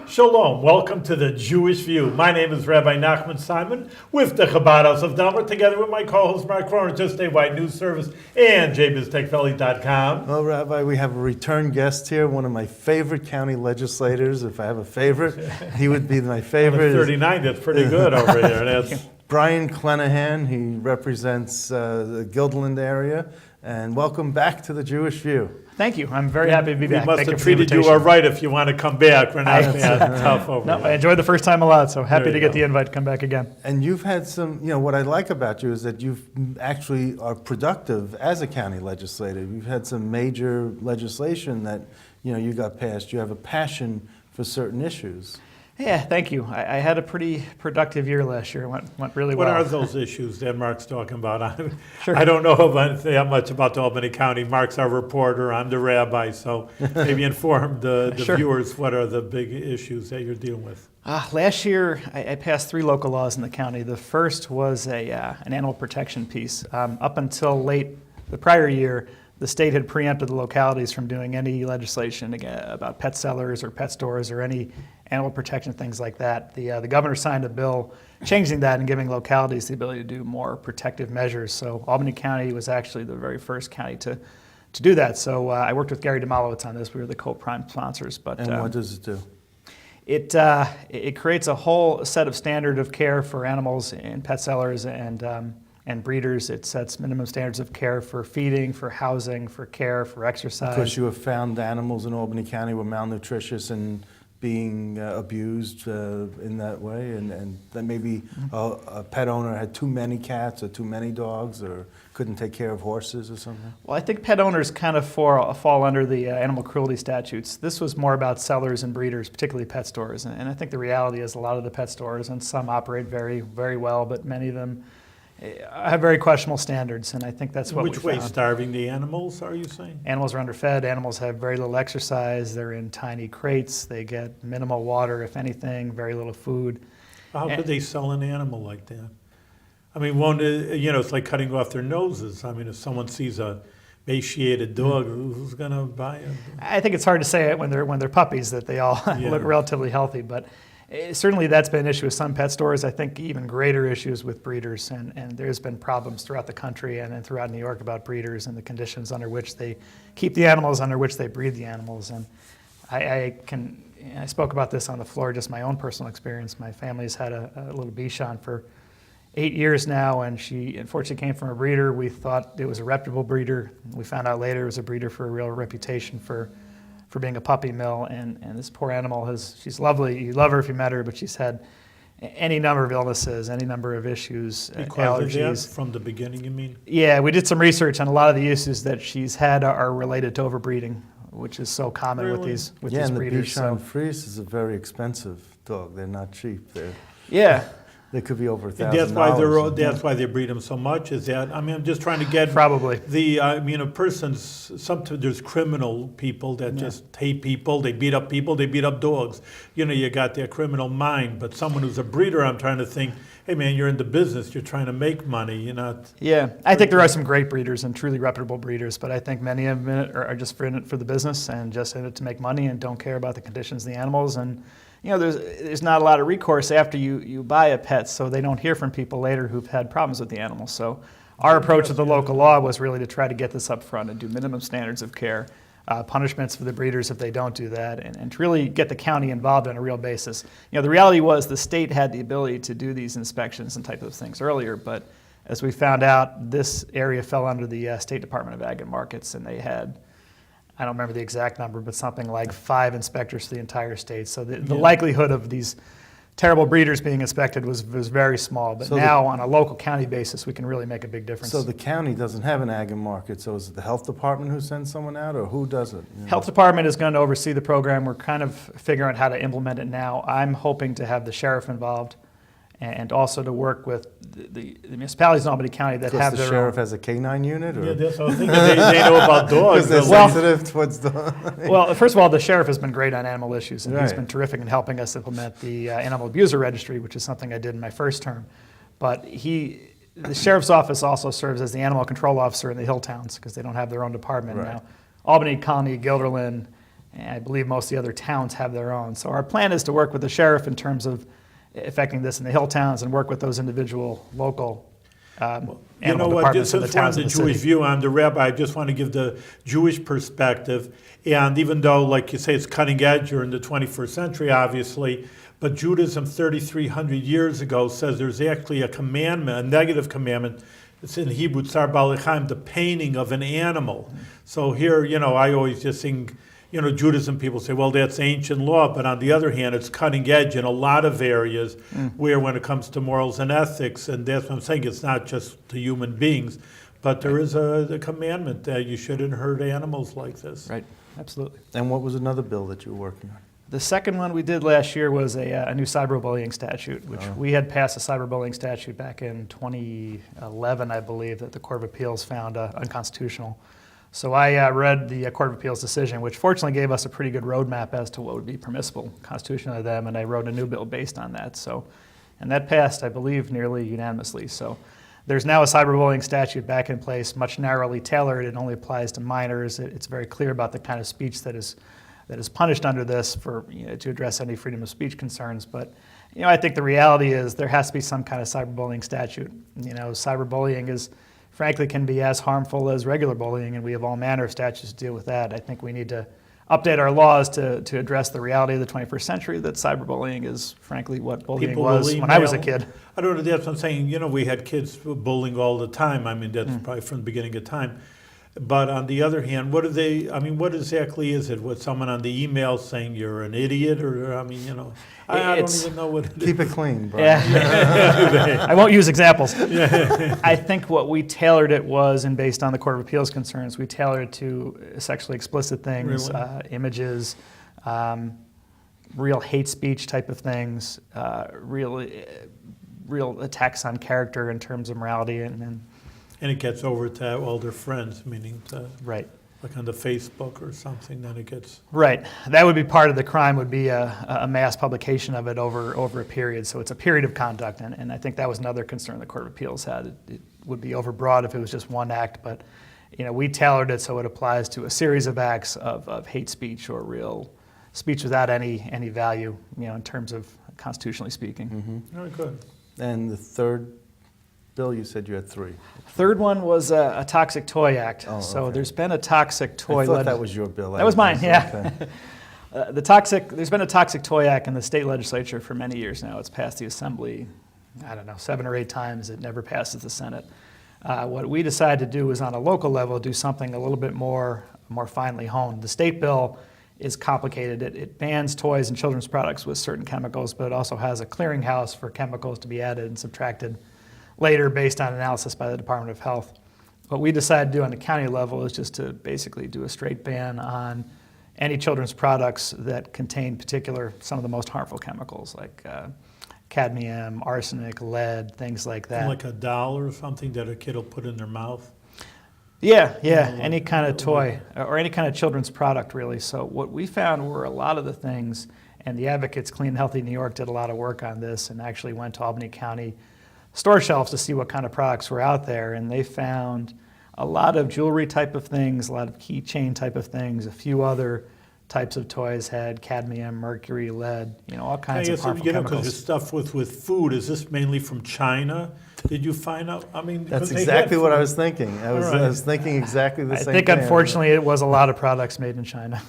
Shalom, welcome to the Jewish View. My name is Rabbi Nachman Simon with the Chabad House of Delmer, together with my co-host Mark Cronin, Just Stay White News Service, and jbiztechvalley.com. Well, Rabbi, we have a return guest here, one of my favorite county legislators. If I have a favorite, he would be my favorite. 39, that's pretty good over here. That's Bryan Clenahan. He represents the Guilderland area. And welcome back to the Jewish View. Thank you. I'm very happy to be back. We must Thank have treated you all right if you want to come back. We're not tough over No, here. I enjoyed the first time a lot, so happy There to you get go. the invite to come back again. And you've had some, what I like about you is that you actually are productive as a county legislator. You've had some major legislation that, you got passed. You have a passion for certain issues. Yeah, thank you. I had a pretty productive year last year. It went really What well. are those issues that Mark's talking about? Sure. I don't know that much about Albany County. Mark's our reporter. I'm the rabbi, so maybe inform the Sure. viewers what are the big issues that you're dealing with. Last year, I passed 3 local laws in the county. The first was an animal protection piece. Up until late the prior year, the state had preempted the localities from doing any legislation about pet sellers or pet stores or any animal protection, things like that. The governor signed a bill changing that and giving localities the ability to do more protective measures. So Albany County was actually the very first county to do that. So I worked with Gary Demolowitz on this. We were the co-prime sponsors. But And what does it do? It creates a whole set of standard of care for animals and pet sellers and breeders. It sets minimum standards of care for feeding, for housing, for care, for exercise. Because you have found animals in Albany County were malnutritious and being abused in that way, and that maybe a pet owner had too many cats or too many dogs or couldn't take care of horses or something? Well, I think pet owners kind of fall under the animal cruelty statutes. This was more about sellers and breeders, particularly pet stores. And I think the reality is a lot of the pet stores, and some operate very, very well, but many of them have very questionable standards, and I think that's what Which we way, found. starving the animals, are you saying? Animals are underfed, animals have very little exercise, they're in tiny crates, they get minimal water, if anything, very little food. How could they sell an animal like that? I mean, it's like cutting off their noses. I mean, if someone sees a emaciated dog, who's going to buy it? I think it's hard to say it when they're puppies that they all look relatively healthy, but certainly that's been an issue with some pet stores. I think even greater issues with breeders, and there's been problems throughout the country and throughout New York about breeders and the conditions under which they keep the animals, under which they breed the animals. And I spoke about this on the floor, just my own personal experience. My family's had a little Bichon for 8 years now, and she unfortunately came from a breeder. We thought it was a reputable breeder. We found out later it was a breeder for a real reputation for being a puppy mill, and this poor animal she's lovely. You love her if you met her, but she's had any number of illnesses, any number of issues, allergies. From the beginning, you mean? Yeah, we did some research, and a lot of the issues that she's had are related to overbreeding, which is so common with these breeders. And the Bichon Frise is a very expensive dog. They're not cheap. They could be over $1,000. That's why they breed them so much. Is that? I mean, I'm just trying to get probably a person's. Sometimes there's criminal people that just hate people. They beat up people. They beat up dogs. You got their criminal mind. But someone who's a breeder, I'm trying to think. Hey man, you're in the business. You're trying to make money. You're not. Yeah, I think there are some great breeders and truly reputable breeders, but I think many of them are just in it for the business and just in it to make money and don't care about the conditions of the animals. And there's not a lot of recourse after you buy a pet, so they don't hear from people later who've had problems with the animal. So our approach with the local law was really to try to get this up front and do minimum standards of care, punishments for the breeders if they don't do that, and to really get the county involved on a real basis. The reality was the state had the ability to do these inspections and type of things earlier, but as we found out, this area fell under the State Department of Ag and Markets, and they had, I don't remember the exact number, but something like 5 inspectors for the entire state. So the likelihood of these terrible breeders being inspected was very small. But now, on a local county basis, we can really make a big difference. So the county doesn't have an ag and market. So is it the health department who sends someone out, or who does it? Health department is going to oversee the program. We're kind of figuring out how to implement it now. I'm hoping to have the sheriff involved, and also to work with the municipalities in Albany County that have the their sheriff own. has a canine unit? Or? Yeah, that's what I think. They know about dogs. Because they're sensitive towards dogs. Well, first of all, the sheriff has been great on animal issues, and he's Right. been terrific in helping us implement the animal abuser registry, which is something I did in my first term. But the sheriff's office also serves as the animal control officer in the hill towns because they don't have their own department Right. now. Albany, Colony, Guilderland, And I believe most of the other towns have their own. So our plan is to work with the sheriff in terms of affecting this in the hill towns and work with those individual local You know animal what, departments just in the since we're on towns the and the Jewish city. view, I'm the rabbi, I just want to give the Jewish perspective. And even though, like you say, it's cutting edge, you're in the 21st century, obviously, but Judaism 3,300 years ago says there's actually a commandment, a negative commandment. It's in Hebrew, tsar ba'alechaim, the painting of an animal. So here, I always just think, Judaism people say, well, that's ancient law, but on the other hand, it's cutting edge in a lot of areas where when it comes to morals and ethics, and that's what I'm saying, it's not just to human beings, but there is a commandment that you shouldn't hurt animals like this. Right, absolutely. And what was another bill that you were working on? The second one we did last year was a new cyberbullying statute, which we had passed a cyberbullying statute back in 2011, I believe, that the Court of Appeals found unconstitutional. So I read the Court of Appeals decision, which fortunately gave us a pretty good roadmap as to what would be permissible constitutionally to them, and I wrote a new bill based on that. And that passed, I believe, nearly unanimously. So there's now a cyberbullying statute back in place, much narrowly tailored. It only applies to minors. It's very clear about the kind of speech that is punished under this to address any freedom of speech concerns. But I think the reality is there has to be some kind of cyberbullying statute. Cyberbullying frankly can be as harmful as regular bullying, and we have all manner of statutes to deal with that. I think we need to update our laws to address the reality of the 21st century, that cyberbullying is frankly what bullying People was will when I was a email. kid. I don't know, that's what I'm saying. We had kids bullying all the time. I mean, that's probably from the beginning of time. But on the other hand, what exactly is it? What, someone on the email saying you're an idiot? Or, I don't even know what it is. Keep it clean, bro. Yeah. I won't use examples. I think what we tailored it was, and based on the Court of Appeals concerns, we tailored it to sexually explicit things, Really? Images, real hate speech type of things, real attacks on character in terms of morality, And it gets over to all their friends, meaning right. like on the Facebook or something, then it gets... Right. That would be part of the crime, would be a mass publication of it over a period. So it's a period of conduct, and I think that was another concern the Court of Appeals had. It would be overbroad if it was just one act, but we tailored it so it applies to a series of acts of hate speech or real speech without any value, in terms of constitutionally speaking. Oh, good. And the third bill, you said you had three. Third one was a Toxic Toy Act. Oh, So okay. there's been a toxic toy... I thought that was your bill. That was mine, yeah. Okay. There's been a Toxic Toy Act in the state legislature for many years now. It's passed the assembly, 7 or 8 times. It never passes the Senate. What we decided to do is on a local level do something a little bit more finely honed. The state bill is complicated. It bans toys and children's products with certain chemicals, but it also has a clearinghouse for chemicals to be added and subtracted later based on analysis by the Department of Health. What we decided to do on the county level is just to basically do a straight ban on any children's products that contain some of the most harmful chemicals, like cadmium, arsenic, lead, things like that. Like a doll or something that a kid will put in their mouth? Yeah, any kind of toy or any kind of children's product, really. So what we found were a lot of the things, and the Advocates Clean and Healthy New York did a lot of work on this and actually went to Albany County store shelves to see what kind of products were out there, and they found a lot of jewelry type of things, a lot of keychain type of things, a few other types of toys had cadmium, mercury, lead, all kinds of harmful Because chemicals. the stuff with food, is this mainly from China? Did you find out? That's exactly what I was thinking. I was thinking exactly the I same think thing. unfortunately it was a lot of products made in China.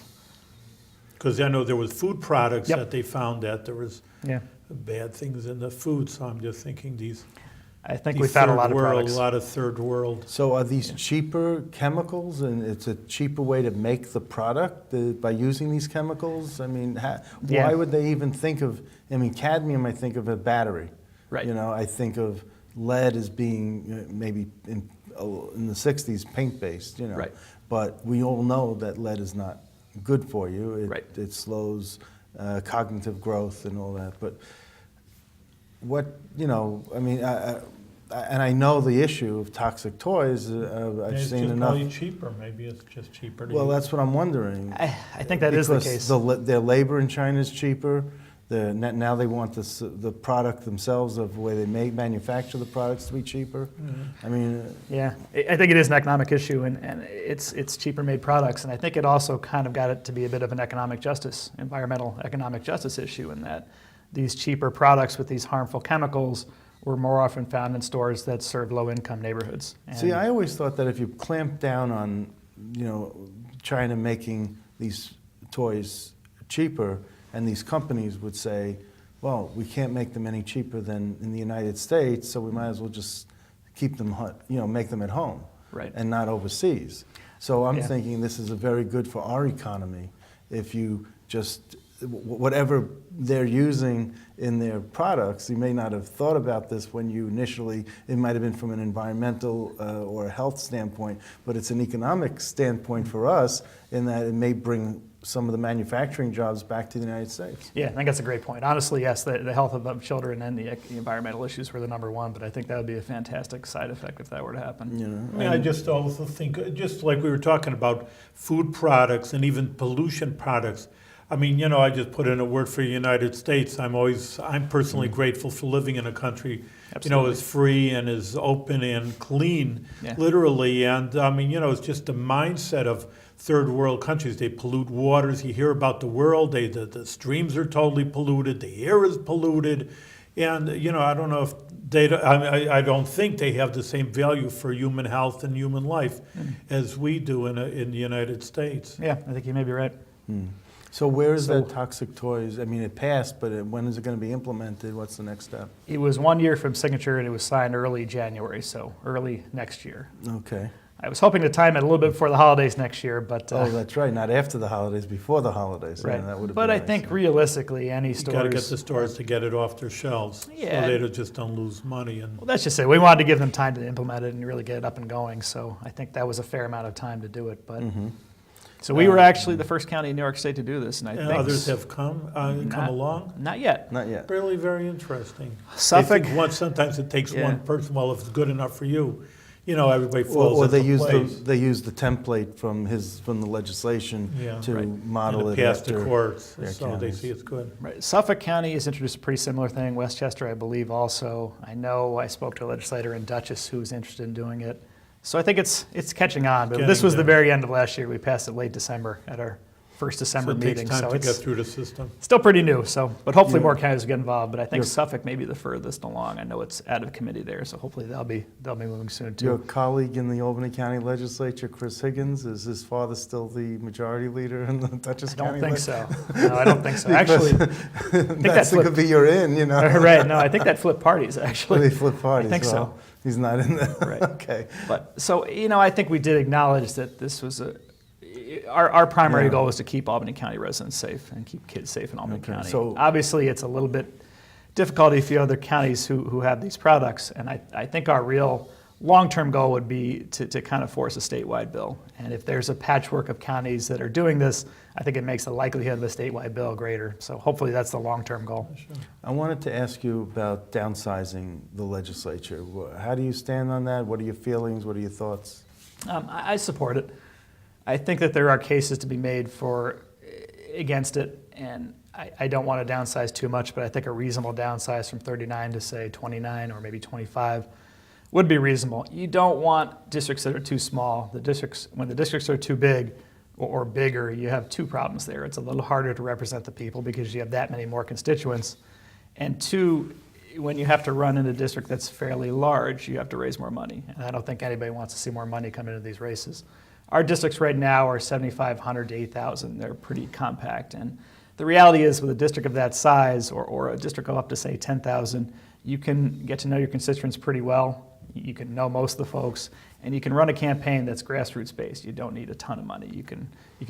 Because I know there was food products that they found that there was Yeah. bad things in the food, so I'm just thinking I think we found a lot of products. A lot of third world. So are these cheaper chemicals, and it's a cheaper way to make the product by using these chemicals? Why would they even think of, cadmium, I think of a battery. Right. I think of lead as being maybe in the 60s paint-based, Right. But we all know that lead is not good for you. It slows cognitive growth and all that. But and I know the issue of toxic toys. I've seen It's enough. probably cheaper. Maybe it's just cheaper to Well, use. that's what I'm wondering. I think that is the case. Their labor in China is cheaper. now they want the product themselves of the way they manufacture the products to be cheaper. I mean, Yeah, I think it is an economic issue, and it's cheaper made products, and I think it also kind of got it to be a bit of an environmental economic justice issue, in that these cheaper products with these harmful chemicals were more often found in stores that serve low-income neighborhoods. see, I always thought that if you clamp down on, China making these toys cheaper, and these companies would say, well, we can't make them any cheaper than in the United States, so we might as well just keep them, make them at home, Right. and not overseas. So I'm Yeah. thinking this is very good for our economy if you just, whatever they're using in their products, you may not have thought about this when you initially, it might have been from an environmental or a health standpoint, but it's an economic standpoint for us in that it may bring some of the manufacturing jobs back to the United States. Yeah, I think that's a great point. Honestly, yes, the health of children and the environmental issues were the number one, but I think that would be a fantastic side effect if that were to happen. I just also think, just like we were talking about food products and even pollution products. I mean, I just put in a word for the United States. I'm personally grateful for living in a country, Absolutely. as free and as open and clean, Yeah. literally. And I mean, it's just the mindset of third world countries. They pollute waters. You hear about the world. The streams are totally polluted. The air is polluted. And, I don't know if I don't think they have the same value for human health and human life as we do in the United States. Yeah, I think you may be right. So where is So- that toxic toys? I mean, it passed, but when is it going to be implemented? What's the next step? It was 1 year from signature, and it was signed early January, so early next year. Okay. I was hoping to time it a little bit before the holidays next year, but Oh, that's right. Not after the holidays, before the holidays. right. Yeah, that would have But been I nice, think yeah. realistically, any You got to get stores. the stores to get it off their shelves, Yeah. so they just don't lose money. And Well, that's just it. We wanted to give them time to implement it and really get it up and going. So I think that was a fair amount of time to do it. But so we were actually the first county in New York State to do this, and I think others have come Not- along. not yet. Not yet. Really very interesting. Suffolk- They think sometimes it takes Yeah. one person. Well, if it's good enough for you, everybody falls Or into they use place. they use the template from the legislation Yeah. to Right. model And it it passed the after courts, their so they counties. see it's good. Right. Suffolk County has introduced a pretty similar thing. Westchester, I believe, also. I know I spoke to a legislator in Dutchess who was interested in doing it. So I think it's catching on. But this Getting was the there. very end of last year. We passed it late December at our first So December it meeting. takes time So to get it's through the system. still pretty new. So, but hopefully Yeah. more counties will get involved. But I think Yeah. Suffolk may be the furthest along. I know it's out of committee there, so hopefully they'll be moving soon too. Your colleague in the Albany County Legislature, Chris Higgins, is his father still the majority leader in the Dutchess I don't County? think so. No, I don't think so. Actually, That's flipped- could be your in, right? No, I think that flipped parties actually. They flip parties. I think so. Well, he's not in there. Right. Okay. But so I think we did acknowledge that this was our primary Yeah. goal was to keep Albany County residents safe and keep kids safe in Albany Okay, County. so- Obviously, it's a little bit difficult if you have other counties who have these products, and I think our real long-term goal would be to kind of force a statewide bill. And if there's a patchwork of counties that are doing this, I think it makes the likelihood of a statewide bill greater. So hopefully that's the long-term goal. I wanted to ask you about downsizing the legislature. How do you stand on that? What are your feelings? What are your thoughts? I support it. I think that there are cases to be made against it, and I don't want to downsize too much, but I think a reasonable downsize from 39 to say 29 or maybe 25 would be reasonable. You don't want districts that are too small. When the districts are too big or bigger, you have two problems there. It's a little harder to represent the people because you have that many more constituents, and two, when you have to run in a district that's fairly large, you have to raise more money, and I don't think anybody wants to see more money come into these races. Our districts right now are 7,500 to 8,000. They're pretty compact. And the reality is with a district of that size or a district of up to, say, 10,000, you can get to know your constituents pretty well. You can know most of the folks. And you can run a campaign that's grassroots based. You don't need a ton of money. You can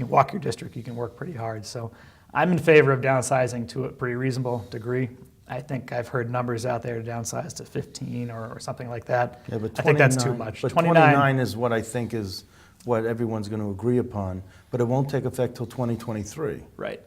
walk your district. You can work pretty hard. So I'm in favor of downsizing to a pretty reasonable degree. I think I've heard numbers out there to downsize to 15 or something like that. Yeah, but I think that's too 29 much. But 29 is what I think is what everyone's going to agree upon, but it won't take effect till 2023. Right.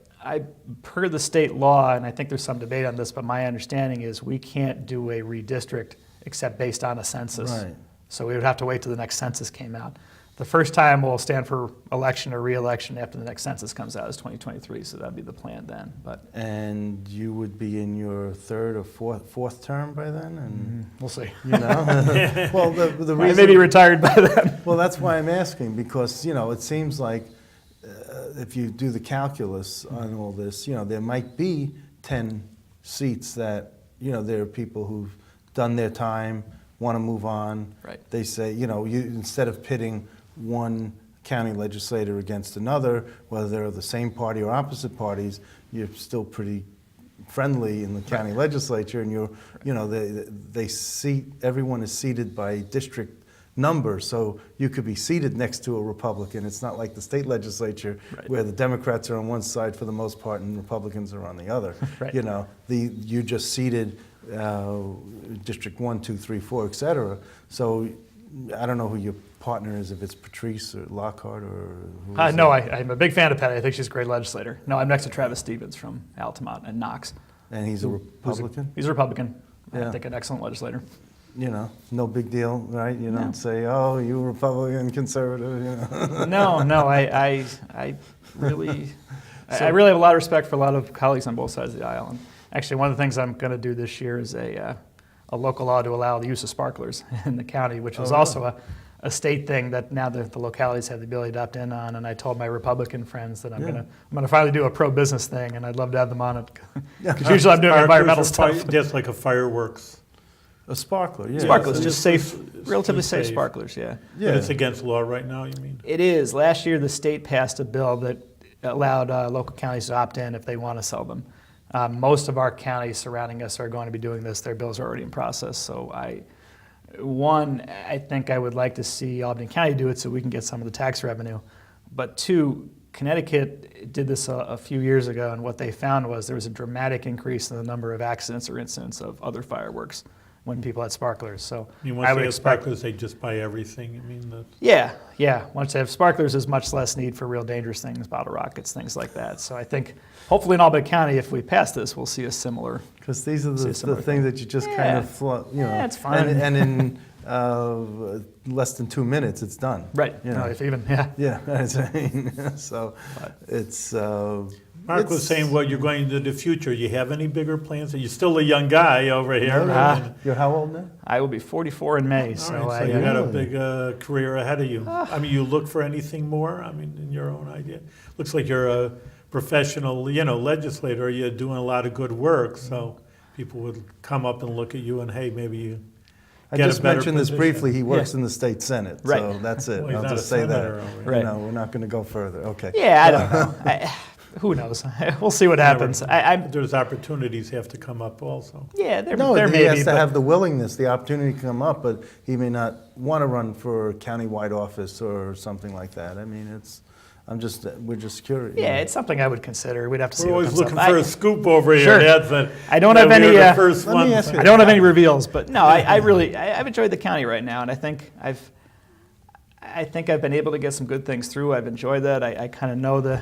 Per the state law, and I think there's some debate on this, but my understanding is we can't do a redistrict except based on a census. Right. So we would have to wait till the next census came out. the first time we'll stand for election or re-election after the next census comes out is 2023, so that'd be the plan then. But And you would be in your third or fourth term by then, and we'll see. you know. Well, the I reason may be retired by then. Well, that's why I'm asking, because, you know, it seems like if you do the calculus on all this, you know, there might be 10 seats that, you know, there are people who've done their time, want to move on. Right. They say, you know, instead of pitting one county legislator against another, whether they're the same party or opposite parties, you're still pretty friendly in the county legislature, and you know, they seat, everyone is seated by district number, so you could be seated next to a Republican. It's not like the state legislature where the Democrats are on one side for the most part and Republicans are on the other. Right. You know, you just seated District 1, 2, 3, 4, et cetera. So I don't know who your partner is, if it's Patrice or Lockhart or who is No, it? I'm a big fan of Patty. I think she's a great legislator. No, I'm next to Travis Stevens from Altamont and Knox. And he's a Republican? He's a Republican. Yeah. I think an excellent legislator. You know, no big deal, right? You don't say, oh, you Republican, conservative, you know. No, I really I really have a lot of respect for a lot of colleagues on both sides of the aisle. And actually, one of the things I'm going to do this year is a local law to allow the use of sparklers in the county, which was also a state thing that now the localities have the ability to opt in on. And I told my Republican friends that I'm gonna finally do a pro-business thing, and I'd love to have them on it because usually I'm doing environmental stuff. Just like a fireworks. A sparkler, yeah. Sparklers, It's just just- safe, it's relatively just safe safe. sparklers, yeah. But it's against law right now, you mean? It is. Last year, the state passed a bill that allowed local counties to opt in if they want to sell them. Most of our counties surrounding us are going to be doing this. Their bills are already in process. So I think I would like to see Albany County do it so we can get some of the tax revenue. But two, Connecticut did this a few years ago, and what they found was there was a dramatic increase in the number of accidents or incidents of other fireworks when people had sparklers. So I mean, I once would they have expect. sparklers, they just buy everything. I mean, Yeah. Once they have sparklers, there's much less need for real dangerous things, bottle rockets, things like that. So I think hopefully in Albany County, if we pass this, we'll see a similar. Because these are See a the similar things that you just kind of, you know. Yeah, it's fine. And in less than 2 minutes, it's done. Right. You No, know. if even, yeah. Yeah, that's what I mean. So it's. Mark was saying, well, you're going into the future. You have any bigger plans? You're still a young guy over here. You're how old now? I will be 44 in May, so All right, I. so you got a big career ahead of you. I mean, you look for anything more? I mean, in your own idea? Looks like you're a professional, legislator. You're doing a lot of good work, so people would come up and look at you and, hey, maybe you I get a just better mentioned this position. briefly. He works in the state senate, so Right. that's it. Well, he's I'll not just a say that. senator, are we? Right. No, we're not going to go further. Okay. Yeah, I don't know. Who knows? We'll see what happens. There's opportunities have to come up also. Yeah, there No, he may has be, to but have the willingness, the opportunity to come up, but he may not want to run for a countywide office or something like that. I mean, we're just curious. yeah, it's something I would consider. We'd have to see We're what always comes looking up. for a scoop over here. Sure. That's I don't have we're any, the first let me one. ask you- I don't have any reveals, but no, I've enjoyed the county right now, and I think I've been able to get some good things through. I've enjoyed that. I kind of know the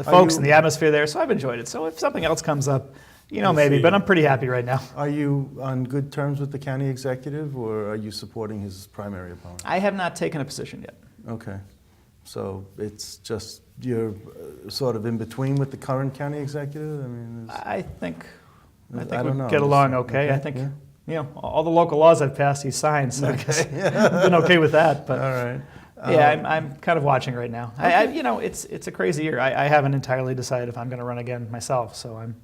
folks and the atmosphere there, so I've enjoyed it. So if something else comes up, maybe, see. but I'm pretty happy right now. Are you on good terms with the county executive, or are you supporting his primary opponent? I have not taken a position yet. Okay. So it's just you're sort of in between with the current county executive? I mean, I think I we don't know. get along Just- okay. okay, I think yeah. all the local laws I've passed, he's signed, so I've been okay with that. But all right. yeah, I'm kind of watching right now. It's a crazy year. I haven't entirely decided if I'm going to run again myself, so I'm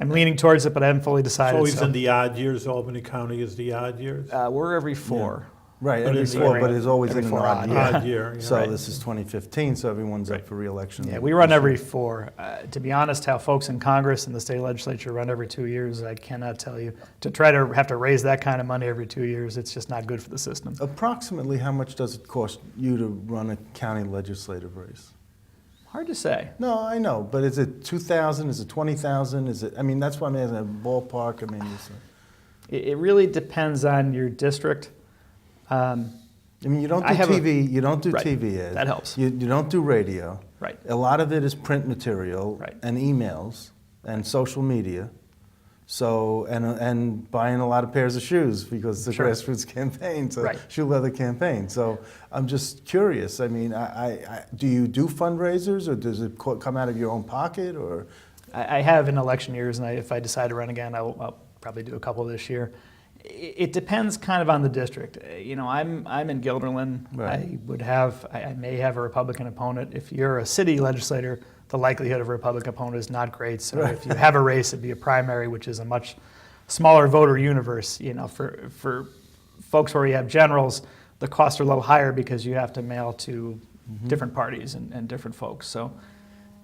leaning towards it, but I haven't fully It's decided. always so. in the odd years. Albany County is the odd years. We're every 4. Right, But every it's four, every- but it's always every in an 4 odd odd, year. Odd year. Yeah. So Right. this is 2015, so everyone's up for re-election. Yeah, we run every 4. To be honest, how folks in Congress and the state legislature run every 2 years, I cannot tell you. To try to have to raise that kind of money every 2 years, it's just not good for the system. Approximately how much does it cost you to run a county legislative race? Hard to say. No, I know, but is it 2,000? Is it 20,000? Is it? I mean, that's why I'm asking. A ballpark. I mean, It really depends on your district. I mean, you don't do I have a- TV. You don't do Right. TV ads. That helps. You don't do radio. Right. A lot of it is print material Right. and emails and social media. So, and buying a lot of pairs of shoes because it's a Sure. grassroots campaign, it's a Right. shoe leather campaign. So I'm just curious. I mean, do you do fundraisers or does it come out of your own pocket or? I have in election years, and if I decide to run again, I'll probably do a couple this year. It depends kind of on the district. You know, I'm in Guilderland. Right. I may have a Republican opponent. If you're a city legislator, the likelihood of a Republican opponent is not great. So if you have a race, it'd be a primary, which is a much smaller voter universe. You know, for folks where you have generals, the costs are a little higher because you have to mail to different parties and different folks. So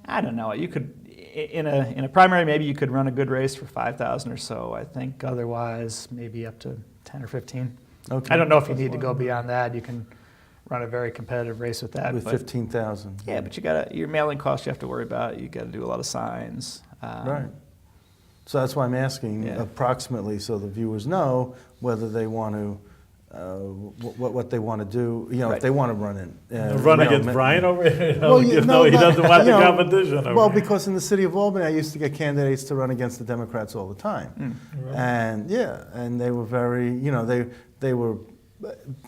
I don't know. You could in a primary, maybe you could run a good race for 5,000 or so. I think otherwise, maybe up to 10 or 15. Okay. I don't know if you need to go beyond that. You can run a very competitive race with that. With but- 15,000. Yeah, but your mailing costs you have to worry about. You got to do a lot of signs. Right. So that's why I'm asking Yeah. approximately so the viewers know whether they want to, what they want to do, you know, Right. if they want to run it. Run against Bryan over here? You know, Well, he doesn't want the you know, competition. over Well, here. because in the city of Albany, I used to get candidates to run against the Democrats all the time. And yeah, and they were very, you know, they were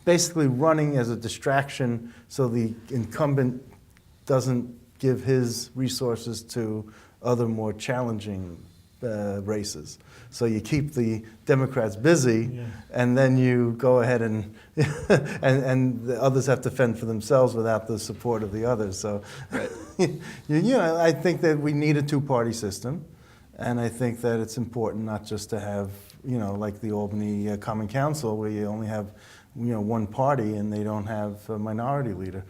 basically running as a distraction so the incumbent doesn't give his resources to other more challenging races. So you keep the Democrats busy, and then you go ahead and and the others have to fend for themselves without the support of the others. So, you know, I think that we need a two-party system, and I think that it's important not just to have, you know, like the Albany Common Council where you only have, you know, one party and they don't have a minority leader.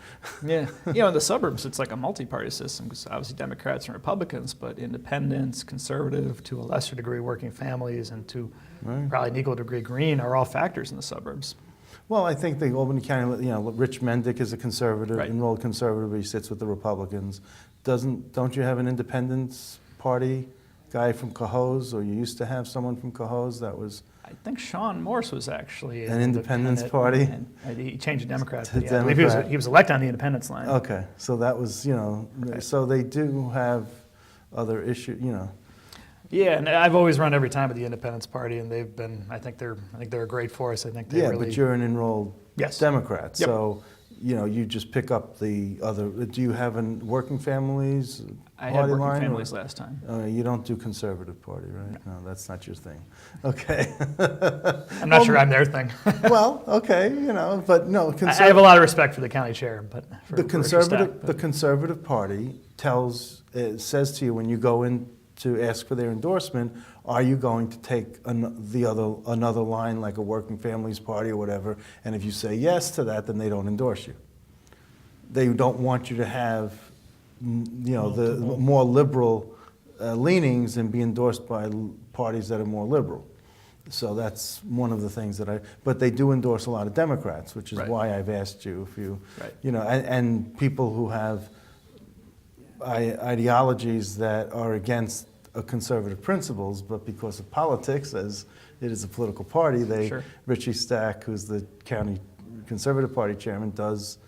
Yeah, you know, in the suburbs, it's like a multi-party system because obviously Democrats and Republicans, but independents, conservative, to a lesser degree, working families, and to probably an equal degree, green, are all factors in the suburbs. Well, I think the Albany County, you know, Rich Mendick is a conservative, Right. enrolled conservative, but he sits with the Republicans. Don't you have an independence party guy from Cohoes, or you used to have someone from Cohoes that was? I think Sean Morse was actually An independence party? And he changed to Democrat. To Yeah, I believe he Democrat. was elected on the independence line. Okay, so that was, you know, Okay. so they do have other issues, you know. Yeah, and I've always run every time with the Independence Party, and they've been. I think they're a great force. I think they Yeah, really. but you're an enrolled Yes. Democrat, Yep. so, you know, you just pick up the other, do you have a working families I party had working line, or- families last time. You don't do conservative party, right? No, that's not your thing. Okay. I'm not sure I'm their thing. Well, okay, you know, but no, I have a lot of respect for the county chair, but for the for conservative, staff, the but- Conservative Party says to you when you go in to ask for their endorsement, are you going to take another line like a working families party or whatever? And if you say yes to that, then they don't endorse you. They don't want you to have, you know, the more liberal leanings and be endorsed by parties that are more liberal. So that's one of the things that but they do endorse a lot of Democrats, which is Right. why I've asked you if you, Right. you know, and people who have ideologies that are against conservative principles, but because of politics, as it is a political party, Sure. Richie Stack, who's the county Conservative Party chairman, does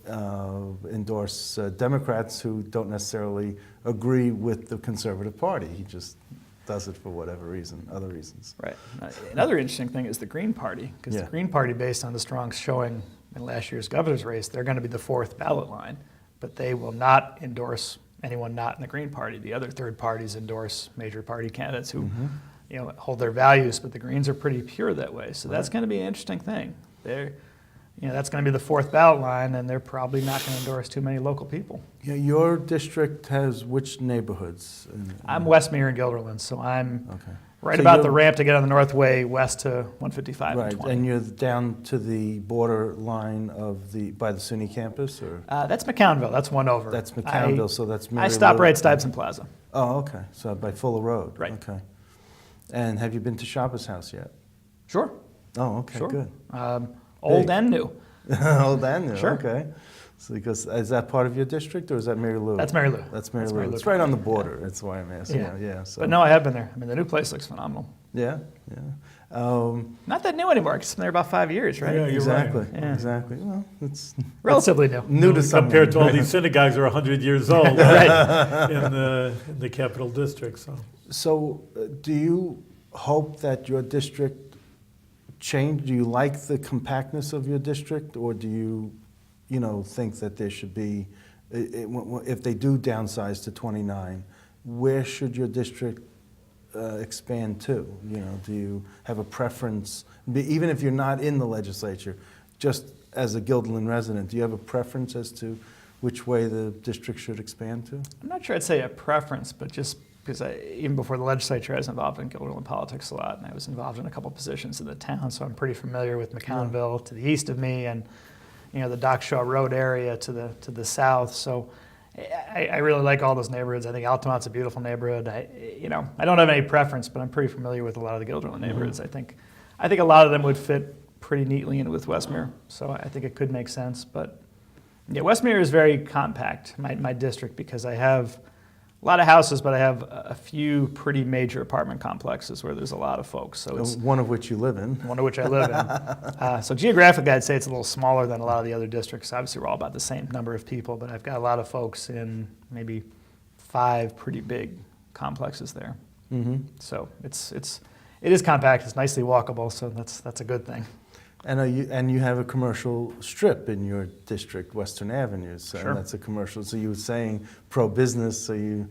endorse Democrats who don't necessarily agree with the Conservative Party. He just does it for whatever reason, other reasons. Right. Another interesting thing is the Green Party, because Yeah. the Green Party, based on the strong showing in last year's governor's race, they're going to be the fourth ballot line, but they will not endorse anyone not in the Green Party. The other third parties endorse major party candidates who, you know, hold their values, but the Greens are pretty pure that way. So that's going to be an interesting thing. That's going to be the fourth ballot line, and they're probably not going to endorse too many local people. Yeah, your district has which neighborhoods? I'm Westmere and Guilderland, so I'm Okay. right So about you're- the ramp to get on the Northway west to 155 Right, and 20. and you're down to the border line by the SUNY campus, or? That's McCownville. That's one over. That's McCownville, so that's I Mary stop Lou. right at Stuyvesant Plaza. Oh, okay, so by Fuller Road? Right. Okay. And have you been to Shopper's House yet? Sure. Oh, okay, Sure. good. Old Big. and new. Oh, then, Sure. okay. So because, is that part of your district, or is that Mary Lou? That's Mary Lou. That's Mary That's Lou. Mary Lou It's right on the County, border, that's why I'm asking, Yeah. yeah, so. But no, I have been there. I mean, the new place looks phenomenal. Yeah, yeah. Not that new anymore, 'cause it's been there about 5 years, right? Yeah, you're exactly, right. Yeah. exactly. Well, it's Relatively new. new to some. Compared to all these synagogues are 100 years old Right. in the capital district. So, do you hope that your district change? Do you like the compactness of your district, or do you, think that there should be, if they do downsize to 29, where should your district expand to? Do you have a preference, even if you're not in the legislature, just as a Guilderland resident, do you have a preference as to which way the district should expand to? I'm not sure I'd say a preference, but just because even before the legislature, I was involved in Guilderland politics a lot, and I was involved in a couple positions in the town, so I'm pretty familiar with McCownville to the east of me, and the Dock Shaw Road area to the south. So I really like all those neighborhoods. I think Altamont's a beautiful neighborhood. I don't have any preference, but I'm pretty familiar with a lot of the Guilderland neighborhoods. I think a lot of them would fit pretty neatly in with Westmere, so I think it could make sense. But yeah, Westmere is very compact, my district, because I have a lot of houses, but I have a few pretty major apartment complexes where there's a lot of folks. So it's One of which you live in. one of which I live in. So geographically, I'd say it's a little smaller than a lot of the other districts. Obviously, we're all about the same number of people, but I've got a lot of folks in maybe 5 pretty big complexes there. Mm-hmm. So it is compact. It's nicely walkable, so that's a good thing. And you have a commercial strip in your district, Western Avenue, so Sure. that's a commercial. So you were saying pro-business, so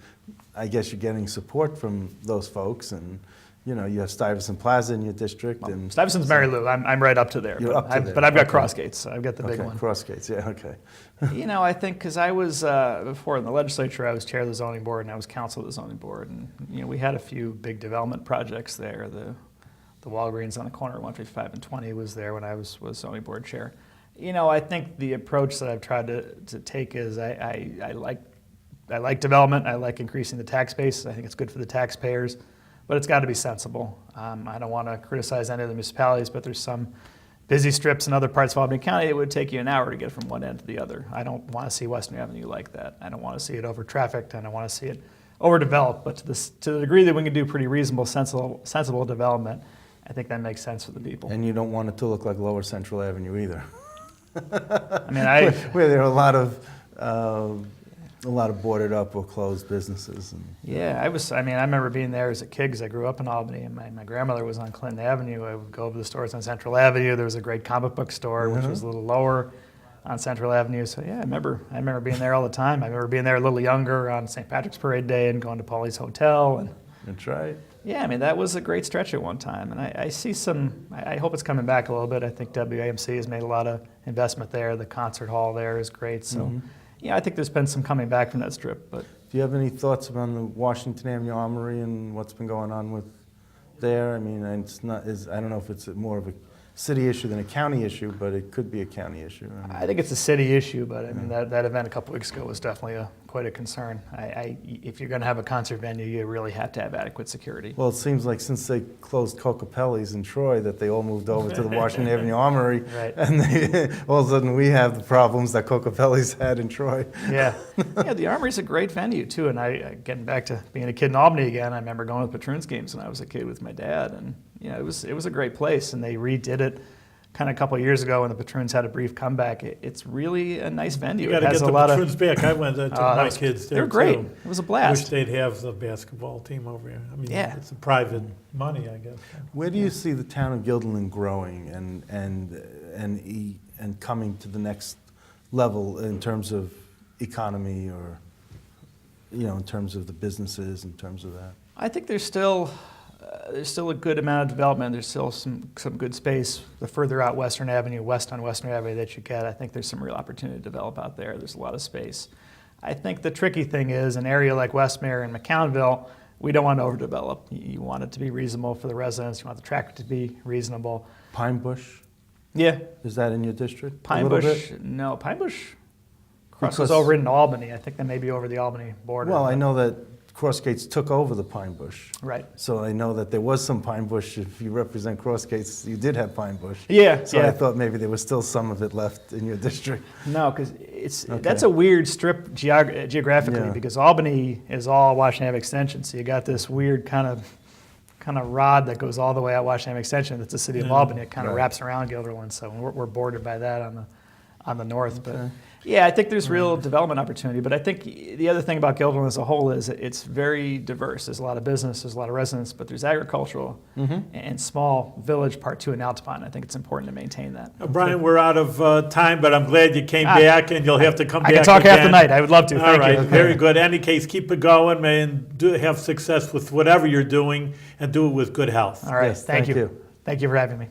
I guess you're getting support from those folks, and you have Stuyvesant Plaza in your district, Well, and Stuyvesant's Mary Lou. I'm right up to there. You're but up to there. But I've got Okay. Cross Gates. So I've got the big okay, one. Crossgates, yeah, okay. I think because I was, before in the legislature, I was chair of the zoning board and I was counsel of the zoning board. And, we had a few big development projects there. The Walgreens on the corner of 155 and 20 was there when I was zoning board chair. I think the approach that I've tried to take is I like development. I like increasing the tax base. I think it's good for the taxpayers, but it's got to be sensible. I don't want to criticize any of the municipalities, but there's some busy strips in other parts of Albany County. It would take you an hour to get from one end to the other. I don't want to see Western Avenue like that. I don't want to see it over-trafficked. I don't want to see it overdeveloped. But to the degree that we can do pretty reasonable, sensible development, I think that makes sense for the people. And you don't want it to look like Lower Central Avenue either. I mean, where there are a lot of boarded up or closed businesses. I remember being there as a kid because I grew up in Albany, and my grandmother was on Clinton Avenue. I would go over to the stores on Central Avenue. There was a great comic book store, which was a little lower on Central Avenue. So yeah, I remember being there all the time. I remember being there a little younger on St. Patrick's Parade Day and going to Paulie's Hotel. And That's right. yeah, that was a great stretch at one time. And I see I hope it's coming back a little bit. I think WAMC has made a lot of investment there. The concert hall there is great. So I think there's been some coming back from that strip. But do you have any thoughts about the Washington Avenue Armory and what's been going on with there? I mean, I don't know if it's more of a city issue than a county issue, but it could be a county issue. I think it's a city issue, but that event a couple weeks ago was definitely quite a concern. If you're going to have a concert venue, you really have to have adequate security. Well, it seems like since they closed Cocapelli's in Troy, that they all moved over to the Washington Avenue Armory, Right. and all of a sudden we have the problems that Cocapelli's had in Troy. Yeah, the Armory's a great venue too. And getting back to being a kid in Albany again, I remember going to Patroons games when I was a kid with my dad, and it was a great place. And they redid it kind of a couple of years ago when the Patroons had a brief comeback. It's really a nice venue. You got to get the Patroons back. I went to my kids there. They were great. Too. It was a I blast. wish they'd have the basketball team over here. I mean, Yeah. it's a private money, I guess. Where do you see the town of Guilderland growing and coming to the next level in terms of economy, or in terms of the businesses, in terms of that? I think there's still a good amount of development. There's still some good space. The further out Western Avenue, west on Western Avenue that you get, I think there's some real opportunity to develop out there. There's a lot of space. I think the tricky thing is an area like Westmere and McCownville, we don't want to overdevelop. You want it to be reasonable for the residents. You want the traffic to be reasonable. Pine Bush, Yeah, is that in your district? Pine A little Bush. bit? No, Pine Bush crosses Because- over into Albany. I think that may be over the Albany border. Well, I know that Crossgates took over the Pine Bush. Right. So I know that there was some Pine Bush. If you represent Crossgates, you did have Pine Bush. Yeah. So I thought maybe there was still some of it left in your district. No, because Okay. that's a weird strip geographically Yeah. because Albany is all Washington Avenue Extension, so you got this weird kind kind of rod that goes all the way out Washington Extension. That's the city of Albany. It kind of wraps around Guilderland, so we're bordered by that on the north. But yeah, I think there's real development opportunity. But I think the other thing about Guilderland as a whole is it's very diverse. There's a lot of business, there's a lot of residents, but there's agricultural and small village part 2 in Altamont. I think it's important to maintain that. Brian, we're out of time, but I'm glad you came back, and you'll have to come back I can talk again. half the night. I would love to. All Thank right, you. very good. Any case, keep it going, man. Do have success with whatever you're doing, and do it with good health. All right, Yes, thank thank you. you. Thank you for having me.